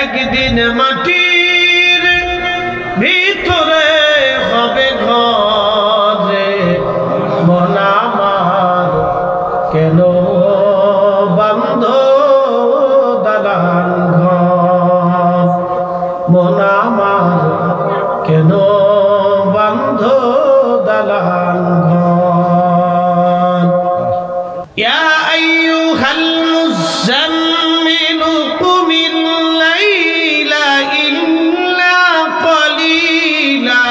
একদিন মাটির ভিতরে হবে ঘরে, মন আমার কেন বান্ধ দালান ঘর, মন আমার কেন বান্ধ দালান ঘর। ইয়া আইয়ুহাল মুযাম্মিলু কুমিল লাইলা ইল্লা ক্বালিলা।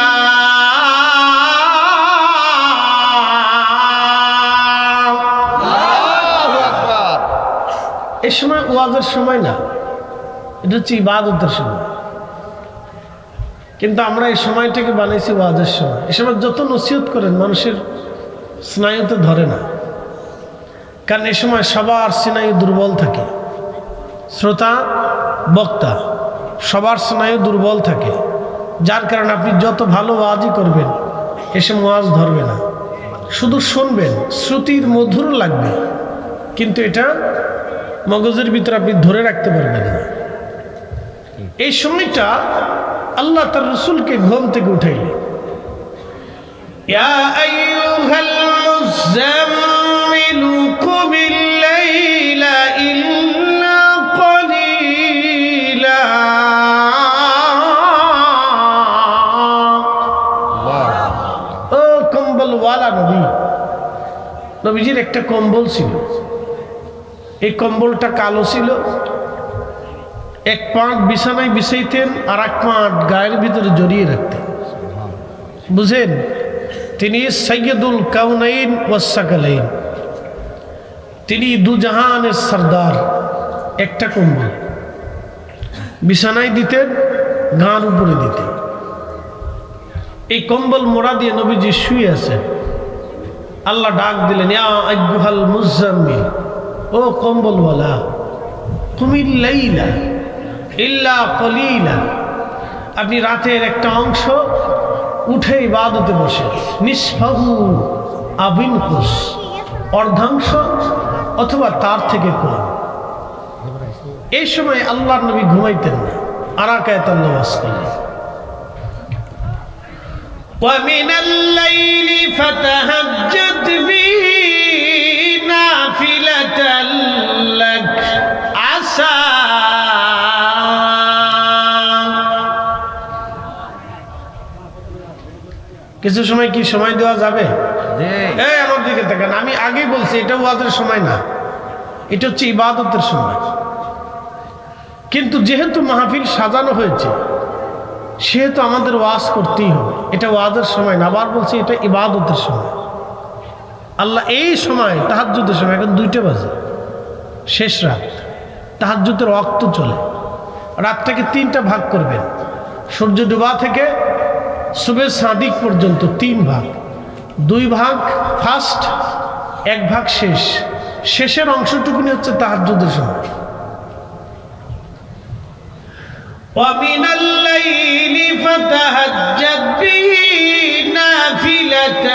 আল্লাহু আকবার। এই সময় ওয়াজের সময় না, এটা হচ্ছে ইবাদতের সময়। কিন্তু আমরা এই সময়টাকে বানাইছি ওয়াজের সময়। এই সময় যত নসিহত করেন মানুষের স্নায়ুতে ধরে না, কারণ এই সময় সবার স্নায়ু দুর্বল থাকে। শ্রোতা বক্তা সবার স্নায়ু দুর্বল থাকে, যার কারণে আপনি যত ভালো ওয়াজই করবেন এসে ওয়াজ ধরবে না, শুধু শুনবেন, শ্রুতির মধুর লাগবে, কিন্তু এটা মগজের ভিতরে আপনি ধরে রাখতে পারবেন না। এই সময়টা আল্লাহ তার রসুলকে ঘুম থেকে উঠাইলেন। ইয়া আইয়ুহাল মুযাম্মিলু কুমিল লাইলা ইল্লা ক্বালিলা। ও কম্বলওয়ালা নবী, নবীজির একটা কম্বল ছিল। এই কম্বলটা কালো ছিল, এক পাট বিছানায় বিছাইতেন আর এক পাট গায়ের ভিতরে জড়িয়ে রাখতেন। বুঝেন, তিনি সৈয়দুল কাউনাইন ওয়াস সাকালাইন, তিনি দুজাহানের সরদার। একটা কম্বল বিছানায় দিতেন, গাঁর উপরে দিতেন। এই কম্বল মোড়া দিয়ে নবীজি শুয়ে আছেন। আল্লাহ ডাক দিলেন, ইয়া আইয়ুহাল মুযাম্মিল, ও কম্বলওয়ালা, কুমিল লাইলা ইল্লা ক্বালিলা, আপনি রাতের একটা অংশ উঠে ইবাদতে বসে, নিসফাহু আবিনকুস, অর্ধাংশ অথবা তার থেকে কম। এই সময় আল্লাহর নবী ঘুমাইতেন না, আরাকায়াতান নামাজ করলেন। ওয়া মিনাল লাইলি ফাতাহাজ্জাদ বিহি নাফিলাতান লাক আসা। কিছু সময় কি সময় দেওয়া যাবে? এই আমার দিকে তাকান, আমি আগেই বলছি এটা ওয়াজের সময় না, এটা হচ্ছে ইবাদতের সময়। কিন্তু যেহেতু মাহফিল সাজানো হয়েছে সেহেতু আমাদের ওয়াজ করতেই হবে। এটা ওয়াজের সময় না, আবার বলছি এটা ইবাদতের সময়। আল্লাহ এই সময় তাহাজ্জুদের সময়, এখন 2টা বাজে, শেষ রাত, তাহাজ্জুদের ওয়াক্ত চলে। রাতটাকে 3টা ভাগ করবেন, সূর্য ডোবা থেকে সুবে সাদিক পর্যন্ত 3 ভাগ, 2 ভাগ ফার্স্ট, 1 ভাগ শেষ। শেষের অংশটুকুনি হচ্ছে তাহাজ্জুদের সময়। وَمِنَ اللَّيْلِ فَتَهَجَّدْ بِهِ نَافِلَةً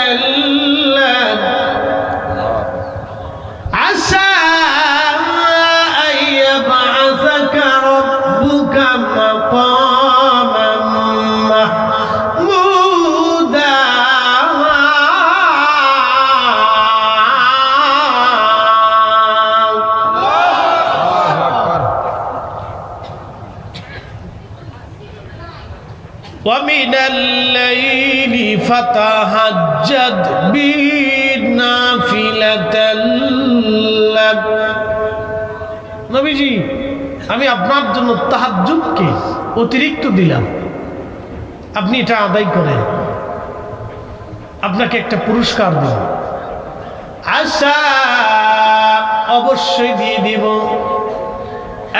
لَكَ عَسَىٰ أَن يَبْعَثَكَ رَبُّكَ مَقَامًا مَحْمُودًا। وَمِنَ اللَّيْلِ فَتَهَجَّدْ بِهِ نَافِلَةً لَكَ। নবীজি, আমি আপনার জন্য তাহাজ্জুদকে অতিরিক্ত দিলাম, আপনি এটা আদায় করেন, আপনাকে একটা পুরস্কার দেব। আশা, অবশ্যই দিয়ে দিব।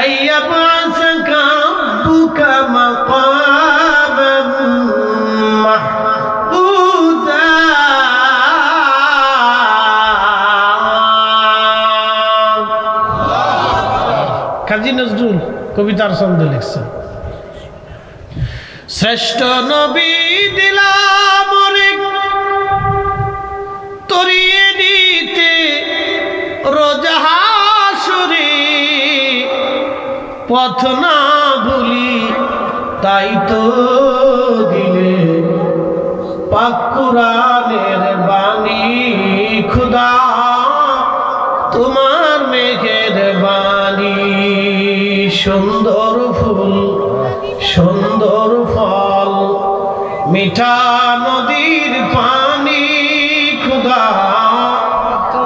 আইয়াবাসাকা রাব্বুকা মাকামান মাহমুদা। কাজী নজরুল কবিতার ছন্দে লিখছেন, শ্রেষ্ঠ নবী দিলাম রে তরিয়ে নিতে রোজ হাসরে, পথ না ভুলি তাই তো দিলে পাক কুরআনের বাণী খুদা তোমার মেহেরবানি সুন্দর ফুল সুন্দর ফল মিঠা নদীর পানি খুদা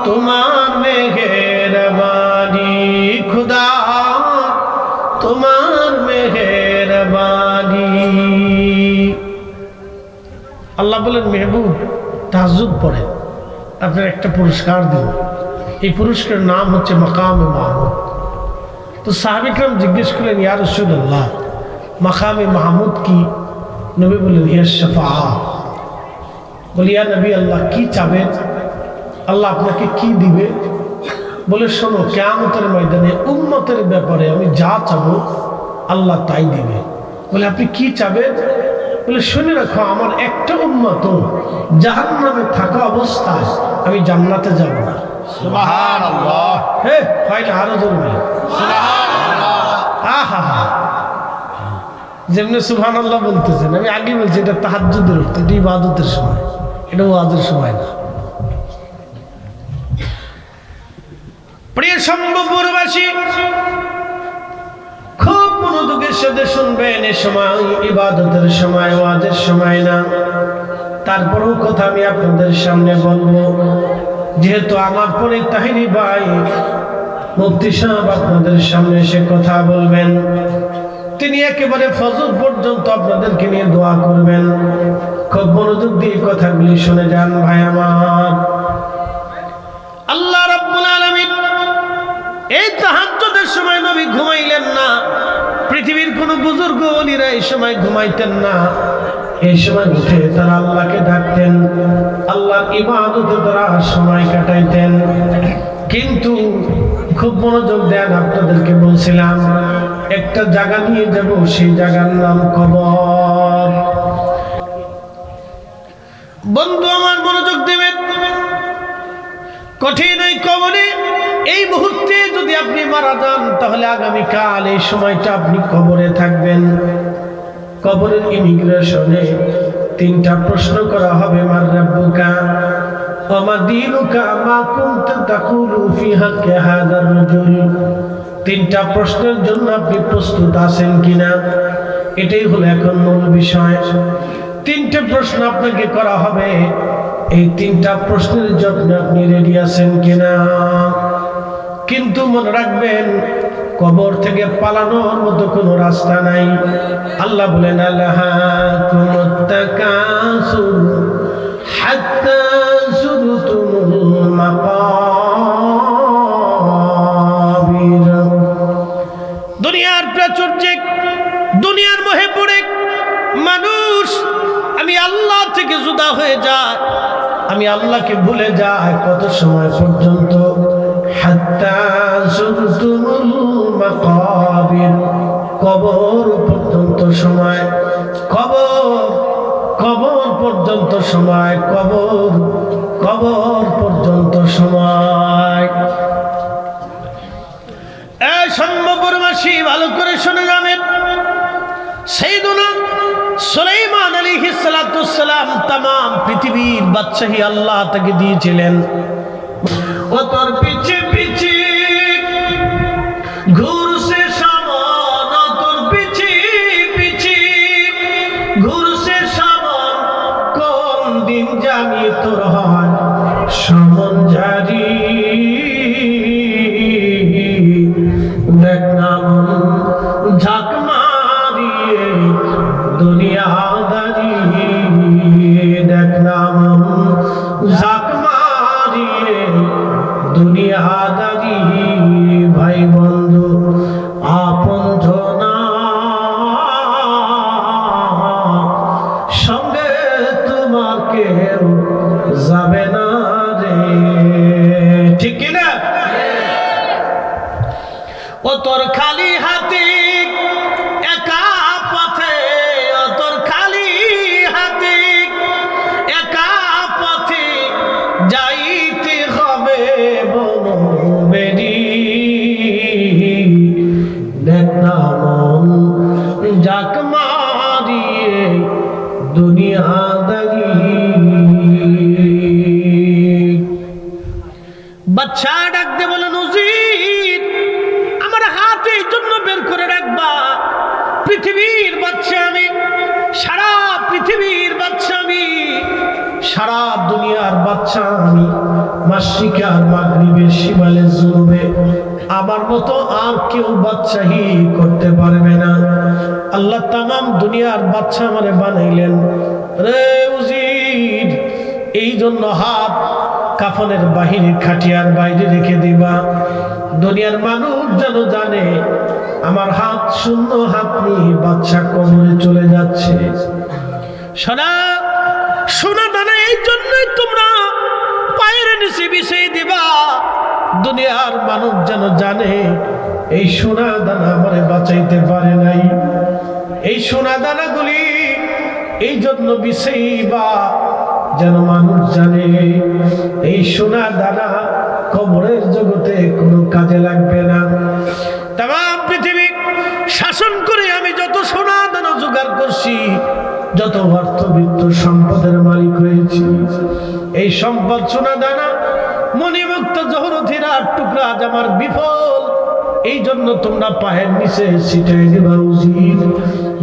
তোমার মেহেরবানি খুদা তোমার মেহেরবানি। আল্লাহ বলেন মেহবুব তাহাজ্জুদ পড়ে আপনার একটা পুরস্কার দিন, এই পুরস্কারের নাম হচ্ছে মাকামে মাহমুদ। তো সাহাবা ইকরাম জিজ্ঞেস করলেন ইয়া রাসূলুল্লাহ মাকামে মাহমুদ কি? নবী বললেন ইয়া শাফাআহ। বলি ইয়া নবী আল্লাহ কি চাবেন, আল্লাহ আপনাকে কি দিবে? বলে শোনো কিয়ামতের ময়দানে উম্মতের ব্যাপারে আমি যা চাবো আল্লাহ তাই দিবে। বলে আপনি কি চাবেন? বলে শুনে রাখো আমার একটা উম্মত জাহান্নামে থাকা অবস্থায় আমি জান্নাতে যাব না। সুবহানাল্লাহ। হ্যাঁ হয় না? আরো জোরে বলেন সুবহানাল্লাহ। আহা যেমনি সুবহানাল্লাহ বলতেছেন, আমি আগে বলছি এটা তাহাজ্জুদের অর্থ, এটা ইবাদতের সময়, এটা ওয়াজের সময় না। প্রিয় সম্ভবপুরবাসী খুব মনোযোগের সাথে শুনবেন, এ সময় ইবাদতের সময়, ওয়াজের সময় না। তারপরেও কথা আমি আপনাদের সামনে বলবো, যেহেতু আমার পরে তাহিরি ভাই মুফতি সাহেব আপনাদের সামনে এসে কথা বলবেন, তিনি একেবারে ফজর পর্যন্ত আপনাদেরকে নিয়ে দোয়া করবেন। খুব মনোযোগ দিয়ে কথাগুলি শুনে যান ভাই আমার। আল্লাহ রাব্বুল আলামিন এই তাহাজ্জুদের সময় নবী ঘুমাইলেন না। পৃথিবীর কোনো বুজুর্গ ওলিরা এই সময় ঘুমাইতেন না। এই সময় উঠে তারা আল্লাহকে ডাকতেন, আল্লাহর ইবাদতে তারা সময় কাটাইতেন। কিন্তু খুব মনোযোগ দেন, আপনাদেরকে বলছিলাম একটা জায়গা নিয়ে যাব, সেই জায়গার নাম কবর। বন্ধু আমার মনোযোগ দেবেন, কঠিন এই কবরে এই মুহূর্তে যদি আপনি মারা যান তাহলে আগামীকাল এই সময়টা আপনি কবরে থাকবেন। কবরের ইমিগ্রেশনে তিনটা প্রশ্ন করা হবে, মান রাব্বুকা ওয়া মা দীনুকা মা কুনতা তাকুলু ফি হাক্কি হাযার রাজুল। তিনটা প্রশ্নের জন্য আপনি প্রস্তুত আছেন কিনা, এটাই হলো এখন মূল বিষয়। তিনটা প্রশ্ন আপনাকে করা হবে, এই তিনটা প্রশ্নের জন্য আপনি রেডি আছেন কিনা। কিন্তু মনে রাখবেন কবর থেকে পালানোর মতো কোনো রাস্তা নাই। আল্লাহ বলেন আলহাকুমুত তাকাসুর হাত্তা যুরতুমুল মাকাবির। দুনিয়ার প্রাচুর্যে, দুনিয়ার মোহে পড়ে মানুষ আমি আল্লাহ থেকে জুদা হয়ে যায়, আমি আল্লাহকে ভুলে যায়। কত সময় পর্যন্ত? হাত্তা যুরতুমুল মাকাবির, কবর পর্যন্ত সময়। কবর পর্যন্ত সময়, কবর পর্যন্ত সময়। এই সম্ভবপুরবাসী ভালো করে শুনে যাবেন, সাইয়েদুনা সুলাইমান আলাইহিস সালাতুস সালাম तमाम পৃথিবীর বাদশাহী আল্লাহ তাকে দিয়েছিলেন। ও তোর পিছে পিছে ঘুরছে সামন, তোর পিছে পিছে ঘুরছে সামন, কোন দিন জানি তোর হয় সমন জারি। দেখ না মন ঝাঁক মারিয়ে দুনিয়াদারি, দেখ না মন ঝাঁক মারিয়ে দুনিয়াদারি। ভাই বন্ধু আপন জনা সঙ্গে তোমাকে যাবে না রে, ঠিক কিনা? ও তোর খালি হাতে দুনিয়াদারি। বাচ্চা ডাকতে বলে নজির আমার হাত এই জন্য বের করে রাখবা, পৃথিবীর বাচ্চা আমি, সারা পৃথিবীর বাচ্চা আমি, সারা দুনিয়ার বাচ্চা আমি, মাশরিকে আর মাগরিবের শিমালে জুনুবে আমার মতো আর কেউ বাচ্চাহি করতে পারবে না। আল্লাহ তামাম দুনিয়ার বাচ্চা আমারে বানাইলেন রে উজির, এই জন্য হাত কাফনের বাহিরে খাটিয়ার বাইরে রেখে দিবা, দুনিয়ার মানুষ যেন জানে আমার হাত শূন্য হাত নিয়ে বাচ্চা কবরে চলে যাচ্ছে। সোনা সোনা দানা এই জন্যই তোমরা পায়ের নিচে বিছিয়ে দিবা, দুনিয়ার মানুষ যেন জানে এই সোনা দানা আমারে বাঁচাইতে পারে নাই। এই সোনা দানাগুলি এই জন্য বিছাইবা যেন মানুষ জানে এই সোনা দানা কবরের জগতে কোনো কাজে লাগবে না। তাম পৃথিবী শাসন করে আমি যত সোনা দানা জোগাড় করছি, যত অর্থবিত্ত সম্পদের মালিক হয়েছি, এই সম্পদ সোনা দানা মণিমুক্ত জহরথিরার টুকরা আজ আমার বিফল। এই জন্য তোমরা পায়ের নিচে ছিটাই দিবা উচিত,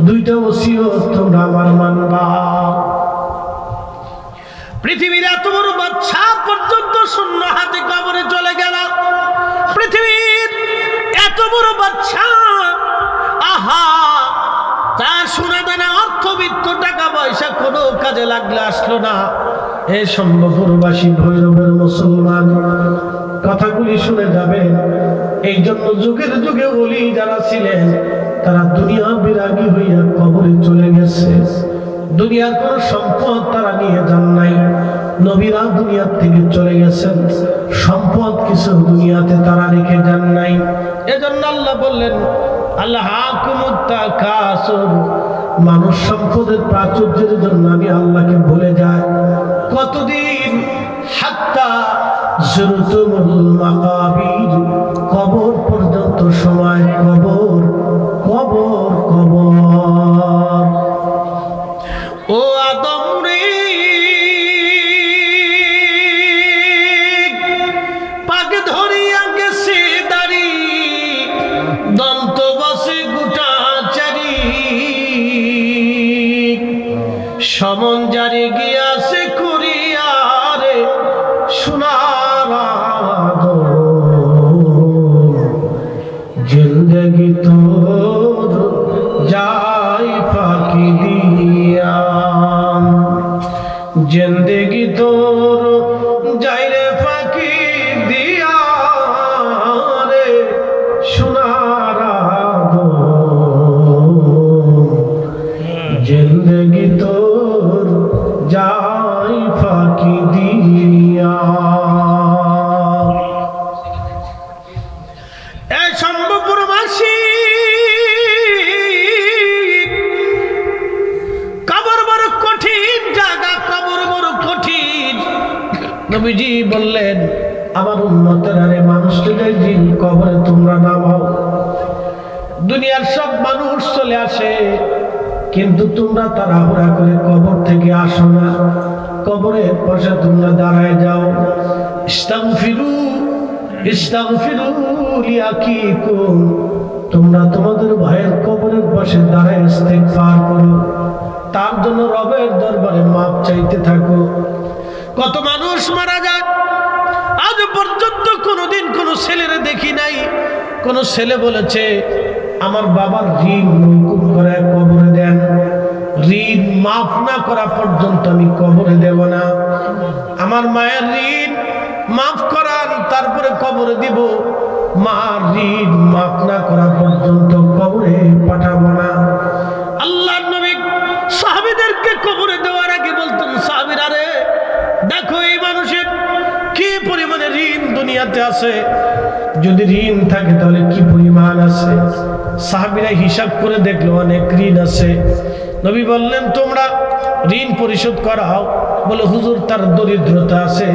দুইটা ওসিয়ত তোমরা আমার মানবা। পৃথিবীর এত বড় বাচ্চা পর্যন্ত শূন্য হাতে কবরে চলে গেল, পৃথিবীর এত বড় বাচ্চা, আহা তার সোনা দানা অর্থবিত্ত টাকা পয়সা কোনো কাজে লাগলে আসলো না। এই সম্ভবপুরবাসী ভৈরবের মুসলমান কথাগুলি শুনে যাবেন। এই জন্য যুগের যুগে ওলি যারা ছিলেন তারা দুনিয়া বিরাগী হইয়া কবরে চলে গেছে, দুনিয়ার কোন সম্পদ তারা নিয়ে যান নাই। নবীরা দুনিয়ার থেকে চলে গেছেন, সম্পদ কিছু দুনিয়াতে তারা রেখে যান নাই। এজন্য আল্লাহ বললেন আল্লাহাকুমুত তাকাসুর, মানুষ সম্পদের প্রাচুর্যের জন্য আমি আল্লাহকে ভুলে যাই। কতদিন? হাত্তা যুরতুমুল মাকাবির, কবর পর্যন্ত সময়, কবর কবর কবর। ও আদম রে পাক ধরিয়া গেছে দাড়ি, দন্ত বসে গোটা চারি, সমন জারি গিয়াছে কুরিয়ারে সোনার জিন্দগি তোর যাই ফাঁকি দিয়া, জিন্দগি তোর যাই রে ফাঁকি দিয়া রে সোনার জিন্দগি তোর যাই ফাঁকি দিয়া। এই সম্ভবপুরবাসী কবর বড় কঠিন জায়গা, কবর বড় কঠিন। নবীজি বললেন আমার উম্মতের আরে মানুষকে দিন কবরে তোমরা নামাও। দুনিয়ার সব মানুষ চলে আসে, কিন্তু তোমরা তাড়াহুড়া করে কবর থেকে আসো না, কবরের পাশে তোমরা দাঁড়ায় যাও। ইস্তাগফিরু ইস্তাগফিরু লিআকিকুম, তোমরা তোমাদের ভাইয়ের কবরের পাশে দাঁড়ায় ইস্তিগফার করো, তার জন্য রবের দরবারে মাপ চাইতে থাকো। কত মানুষ মারা যায়, আজ পর্যন্ত কোনোদিন কোনো ছেলেরে দেখি নাই কোনো ছেলে বলেছে আমার বাবার ঋণ মওকুফ করে কবরে দেন, ঋণ মাফ না করা পর্যন্ত আমি কবরে দেব না। আমার মায়ের ঋণ মাফ করান তারপরে কবরে দিব, মার ঋণ মাফ না করা পর্যন্ত কবরে পাঠাবো না। আল্লাহর নবী সাহাবীদেরকে কবরে দেওয়ার আগে বলতেন সাহাবীরা রে দেখো এই মানুষের কি পরিমাণে ঋণ দুনিয়াতে আছে, যদি ঋণ থাকে তাহলে কি পরিমাণ আছে। সাহাবীরা হিসাব করে দেখলো অনেক ঋণ আছে। নবী বললেন তোমরা ঋণ পরিশোধ করাও। বলে হুজুর তার দরিদ্রতা আছে,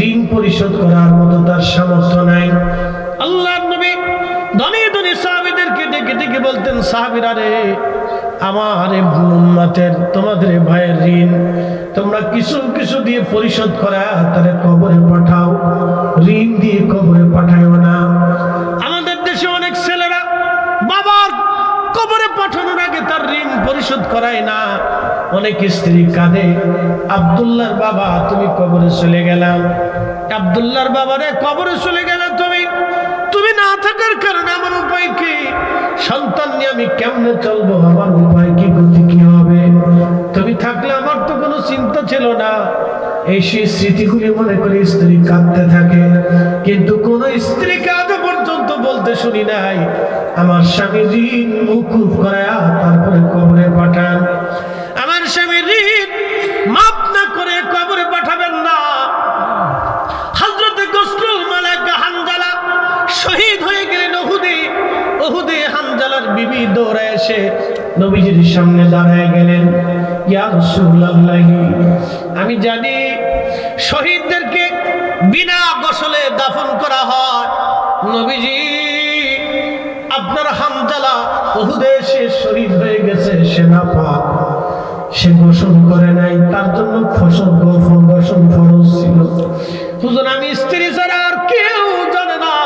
ঋণ পরিশোধ করার মতো তার সামর্থ্য নাই। আল্লাহর নবী ধনী ধনী সাহাবীদেরকে ডেকে ডেকে বলতেন সাহাবীরা রে আমার উম্মতের তোমাদের ভাইয়ের ঋণ তোমরা কিছু কিছু দিয়ে পরিশোধ করা তাদের কবরে পাঠাও, ঋণ দিয়ে কবরে পাঠাও না। আমাদের দেশে অনেক ছেলেরা বাবার কবরে পাঠানোর আগে তার ঋণ পরিশোধ করায় না। অনেক স্ত্রী কাঁদে, আব্দুল্লাহর বাবা তুমি কবরে চলে গেলাম, আব্দুল্লাহর বাবারে কবরে চলে গেলে তুমি না থাকার কারণে আমার উপায় কি? সন্তান নিয়ে আমি কেমনে চলবো? আমার উপায় কি, গতি কি হবে? তুমি থাকলে আমার তো কোনো চিন্তা ছিল না। এই সেই স্মৃতিগুলি মনে করে স্ত্রী কাঁদতে থাকে, কিন্তু কোন স্ত্রীকে আজ পর্যন্ত বলতে শুনি নাই আমার স্বামী ঋণ মওকুফ করায়া তারপরে কবরে পাঠান। আমার স্বামী ঋণ মাফ না করে কবরে পাঠাবেন না। হযরতে গসরুল মালাইকা হানজালা শহীদ হয়ে গেলেন উহুদে। হানজালার বিবি দৌড়ে এসে নবীজির সামনে দাঁড়ায় গেলেন, ইয়া রাসূলুল্লাহ, আমি জানি শহীদদেরকে বিনা গোসলে দাফন করা হয়। নবীজি, আপনার হানজালা উহুদে এসে শহীদ হয়ে গেছে, সে নাপাক, সে গোসল করে নাই, তার জন্য গোসল ফরজ ছিল। হুজুর, আমি স্ত্রী ছাড়া আর কেউ জানে না,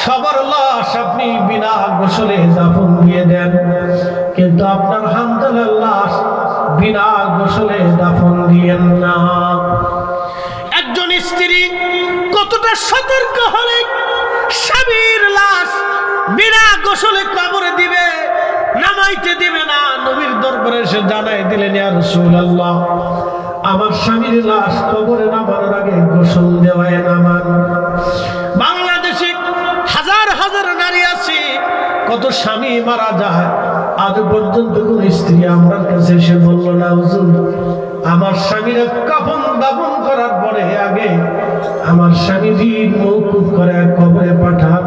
সবার লাশ আপনি বিনা গোসলে দাফন দিয়ে দেন, কিন্তু আপনার হানজালার লাশ বিনা গোসলে দাফন দিয়েন না। একজন স্ত্রী কতটা সতর্ক হলে স্বামীর লাশ বিনা গোসলে কবরে দিবে, নামাইতে দিবে না। নবীর দরবারে এসে জানাই দিলেন, ইয়া রাসূলুল্লাহ, আমার স্বামীর লাশ কবরে নামানোর আগে গোসল দেওয়ায় নামান। বাংলাদেশে হাজার হাজার নারী আছে, কত স্বামী মারা যায়, আজ পর্যন্ত কোন স্ত্রী আমার কাছে এসে বলল না, হুজুর আমার স্বামীর কাফন দাফন করার পরে আগে আমার স্বামী ঋণ মওকুফ করে কবরে পাঠান।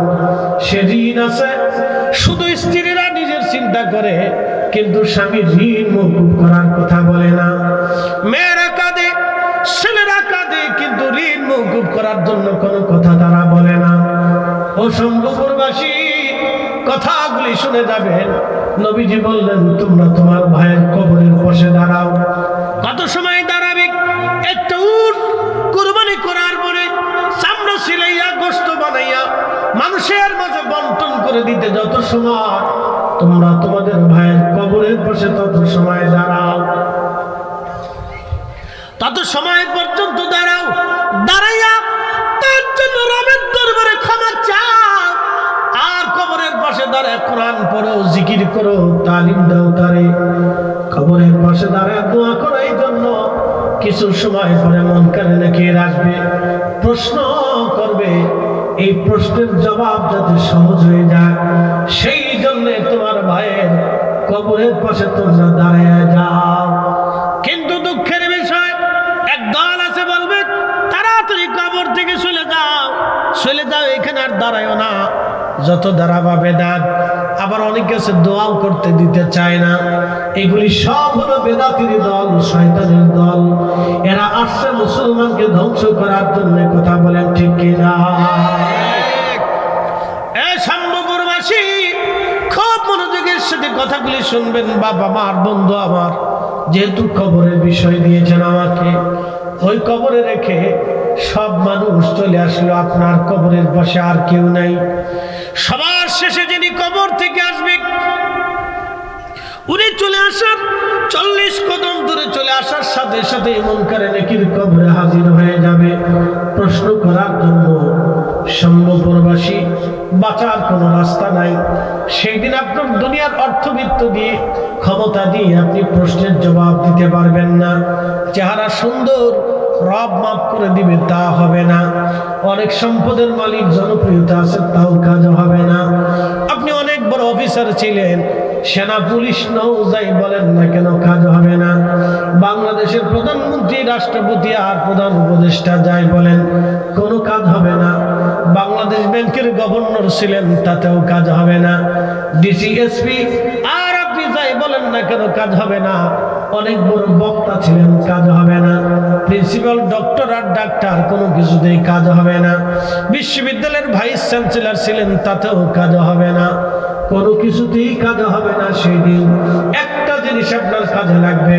সে ঋণ আছে। শুধু স্ত্রীরা নিজের চিন্তা করে, কিন্তু স্বামী ঋণ মওকুফ করার কথা বলে না। মেয়েরা কাঁদে, ছেলেরা কাঁদে, কিন্তু ঋণ মওকুফ করার জন্য কোনো কথা তারা বলে না। ও সম্ভবপুরবাসী, কথাগুলি শুনে যাবেন। নবীজি বললেন, তোমরা তোমার ভাইয়ের কবরের পাশে দাঁড়াও। কত সময় দাঁড়াবে? একটা উট কুরবানি করার পরে চামড়া সিলাইয়া গোশত বানাইয়া মানুষের মাঝে বন্টন করে দিতে যত সময়, তোমরা তোমাদের ভাইয়ের কবরের পাশে তত সময় দাঁড়াও। তত সময় পর্যন্ত দাঁড়াও, দাঁড়াইয়া তার জন্য রবের দরবারে ক্ষমা চাও। আর কবরের পাশে দাঁড়ায় কোরআন পড়ো, জিকির করো, তালিম দাও তারে। কবরের পাশে দাঁড়ায় দোয়া করো। এই জন্য কিছু সময় পরে মুনকার নাকির আসবে, প্রশ্ন করবে, এই প্রশ্নের জবাব যাতে সহজ হয়ে যায়, সেই জন্য তোমার ভাইয়ের কবরের পাশে তোমরা দাঁড়ায় যাও। কিন্তু দুঃখের বিষয়, এক দল আছে বলবে, তাড়াতাড়ি কবর থেকে চলে যাও, এখানে আর দাঁড়ায়ও না, যত দাঁড়াবা বেদাত। আবার অনেকে আছে দোয়াও করতে দিতে চায় না। এগুলি সব হলো বেদাতির দল, শয়তানের দল। এরা আসছে মুসলমানকে ধ্বংস করার জন্য। কথা বলেন ঠিক কিনা? এই সম্ভবপুরবাসী, খুব মনোযোগের সাথে কথাগুলি শুনবেন। বাবা আমার, বন্ধু আমার, যেহেতু কবরের বিষয় দিয়েছেন আমাকে, ওই কবরে রেখে সব মানুষ চলে আসলো। আপনার কবরের পাশে আর কেউ নাই। সবার শেষে যিনি কবর থেকে আসবে, উনি চলে আসার 40 কদম দূরে চলে আসার সাথে সাথে মুনকার নাকির কবরে হাজির হয়ে যাবে প্রশ্ন করার জন্য। সম্ভবপুরবাসী, বাঁচার কোনো রাস্তা নাই। সেই দিন আপনার দুনিয়ার অর্থবিত্ত দিয়ে, ক্ষমতা দিয়ে আপনি প্রশ্নের জবাব দিতে পারবেন না। চেহারা সুন্দর, রব মাফ করে দিবে, তা হবে না। অনেক সম্পদের মালিক, জনপ্রিয়তা আছে, তাও কাজ হবে না। আপনি অনেক বড় অফিসার ছিলেন, সেনা পুলিশ নৌযাই বলেন না কেন, কাজ হবে না। বাংলাদেশের প্রধানমন্ত্রী, রাষ্ট্রপতি আর প্রধান উপদেষ্টা যাই বলেন, কোনো কাজ হবে না। বাংলাদেশ ব্যাংকের গভর্নর ছিলেন, তাতেও কাজ হবে না। ডিসি, এসপি আর আপনি যাই বলেন না কেন, কাজ হবে না। অনেক বড় বক্তা ছিলেন, কাজ হবে না। প্রিন্সিপাল, ডক্টর আর ডাক্তার, কোনো কিছুতেই কাজ হবে না। বিশ্ববিদ্যালয়ের ভাইস চ্যান্সেলর ছিলেন, তাতেও কাজ হবে না। কোনো কিছুতেই কাজ হবে না। সেই দিন একটা কাজে লাগবে।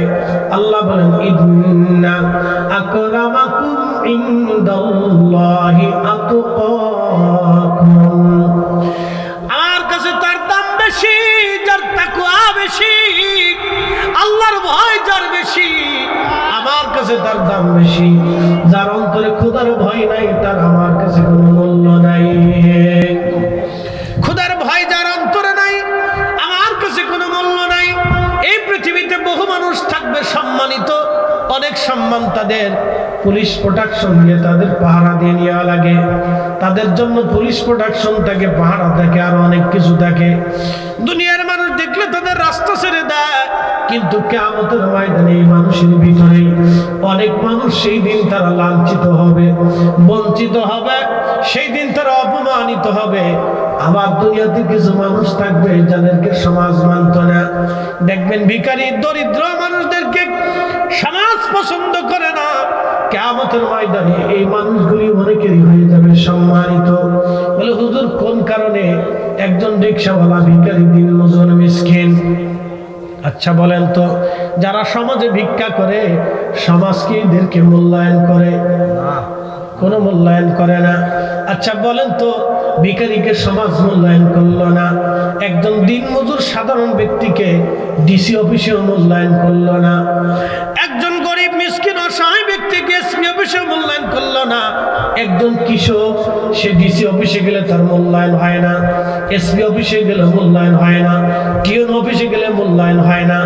আল্লাহ বলেন ইন্না আকরামাকুম ইনদাল্লাহি আতকাকুম, আমার কাছে তার দাম বেশি যার তাকওয়া বেশি, আল্লাহর ভয় যার বেশি, আমার কাছে তার দাম বেশি। যার অন্তরে খোদার ভয় নাই তার আমার কাছে কোনো মূল্য নাই। খোদার ভয় যার অন্তরে নাই আমার কাছে কোনো মূল্য নাই। এই পৃথিবীতে বহু মানুষ থাকবে সম্মানিত, অনেক সম্মান তাদের পুলিশ প্রোটেকশন দিয়ে তাদের পাহারা দিয়ে নেওয়া লাগে, তাদের জন্য পুলিশ প্রোটেকশন থাকে, পাহারা থাকে, আর অনেক কিছু থাকে। দুনিয়ার মানুষ দেখলে তাদের রাস্তা ছেড়ে দেয়, কিন্তু কিয়ামতের ময়দানে এই মানুষের ভিতরে অনেক মানুষ সেই দিন তারা লাঞ্ছিত হবে, বঞ্চিত হবে, সেই দিন তারা অপমানিত হবে। আবার দুনিয়াতে কিছু মানুষ থাকবে যাদেরকে সমাজ মানত না। দেখবেন ভিখারি দরিদ্র মানুষদেরকে সমাজ পছন্দ করে না। কিয়ামতের ময়দানে এই মানুষগুলি অনেকেরই হয়ে যাবে সম্মানিত। বলে হুজুর কোন কারণে? একজন রিকশাওয়ালা, ভিখারি, দিনমজুর, মিসকিন। আচ্ছা বলেন তো, যারা সমাজে ভিক্ষা করে সমাজ কি এদেরকে মূল্যায়ন করে? কোনো মূল্যায়ন করে না। আচ্ছা বলেন তো, ভিখারিকে সমাজ মূল্যায়ন করলো না, একজন দিনমজুর সাধারণ ব্যক্তিকে ডিসি অফিসেও মূল্যায়ন করলো না, একজন গরিব মিসকিন অসহায় ব্যক্তিকে এসপি অফিসেও মূল্যায়ন করলো না, একজন কৃষক সে ডিসি অফিসে গেলে তার মূল্যায়ন হয় না, এসপি অফিসে গেলে মূল্যায়ন হয় না, টিউন অফিসে গেলে মূল্যায়ন হয় না,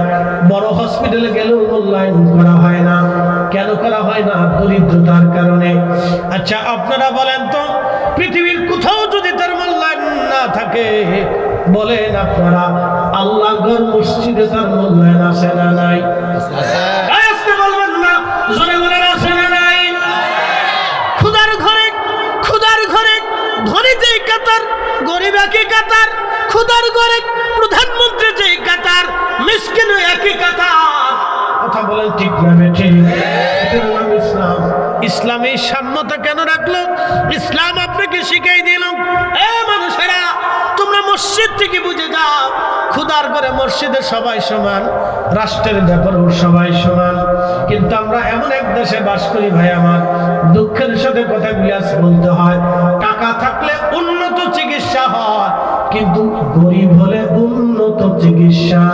বড় হসপিটালে গেলেও মূল্যায়ন করা হয় না। কেন করা হয় না? দরিদ্রতার কারণে। আচ্ছা আপনারা বলেন তো, পৃথিবীর কোথাও যদি তার মূল্যায়ন না থাকে, বলেন আপনারা আল্লাহর ঘর মসজিদে তার মূল্যায়ন আছে না নাই? আসতে বলবেন না, জোরে বলেন আছে না নাই? খুদার ঘরে, খুদার ঘরে ধনী যেই কাতার, গরিব একই কাতার। খুদার ঘরে প্রধানমন্ত্রী যেই কাতার, মিসকিন একই কাতার। কথা বলেন ঠিক না বেঠিক? এটার নাম ইসলাম। ইসলাম এই সাম্যতা কেন রাখলো? ইসলাম আপনাকে শিখাই দিল, এ মানুষেরা তোমরা মসজিদ থেকে বুঝে যাও, খুদার ঘরে মসজিদে সবাই সমান, রাষ্ট্রের ব্যাপারেও সবাই সমান। কিন্তু আমরা এমন এক দেশে বাস করি ভাই আমার, দুঃখের সাথে কথাগুলি আজ বলতে হয়, টাকা থাকলে উন্নত চিকিৎসা হয়, কিন্তু গরিব হলে উন্নত চিকিৎসা